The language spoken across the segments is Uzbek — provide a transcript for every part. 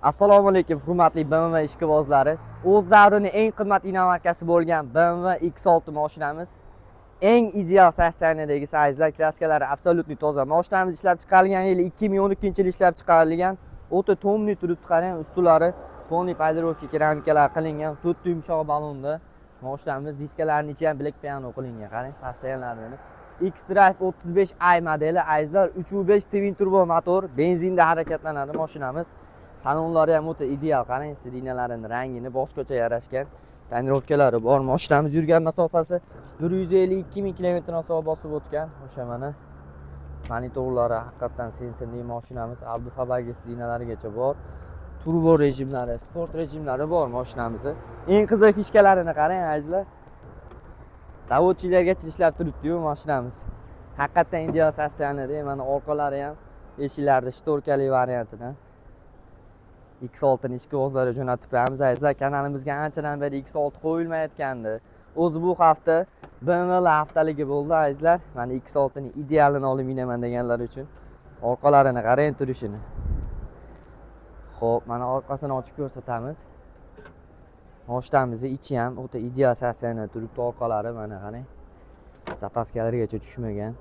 Assalomu alaykum hurmatli BMW ishqibozlari. O'z davrining eng qimmat inomarkasi bo'lgan BMW X6 mashinamiz. Eng ideal sostaniyadagi saizlar, kraskalari absolutni toza. Mashinamiz ishlab chiqarilgan yili 2012-yil ishlab chiqarilgan. O'ta tomli turibdi, qarang, ustulari poni polirovka keramikalar qilingan, to'rtta yumshoq balonda. Mashinamiz diskalarining ichi ham black piano qilingan. Qarang, sostaniyalarini. X-Drive 35i modeli azizlar, 3.5 twin turbo motor, benzinda harakatlanadi mashinamiz. Salonlari ham o'ta ideal, qarang, sidinalarining rangini boshqacha yarashgan. Tonirovkalari bor. Mashinamiz yurgan masofasi 152 ming km/soat bosib o'tgan. O'sha mana monitorlari haqiqatan sensorli mashinamiz. Abdufabagi sidinalarigacha bor. Turbo rejimlari, sport rejimlari bor mashinamizda. Eng qiziq fishkalarini qarang azizlar. Davodchilargacha ishlab turibdi-yu mashinamiz. Haqiqatan ideal sostaniyada. Mana orqalari ham eshiklari shtorkali variantidan. X6 ni ishqibozlarga jo'natib qo'yamiz azizlar. Kanalimizga anchadan beri X6 qo'yilmayotgandi. O'zi bu hafta BMW haftaligi bo'ldi azizlar. Mana X6 ni idealini olib minaman deganlar uchun orqalarini qarang turishini. Xo'p, mana orqasini ochib ko'rsatamiz. Mashinamizning ichi ham o'ta ideal sostaniyada turibdi, orqalari mana qarang. Zapaskalarigacha tushmagan.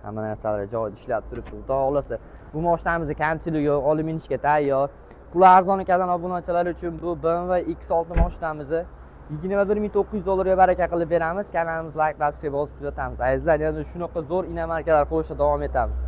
Hamma narsalar joyida ishlab turibdi. Xudo xolasa, bu mashinamizning kamchiligi yo'q, olib minishga tayyor. Puli arzon kanal obunachilar uchun bu BMW X6 mashinamizni $21.900 baraka qilib beramiz. Kanalimizni like, subscribe bosib kuzatamiz. Azizlar, yana shunaqa zo'r inomarkalar qo'yishda davom etamiz.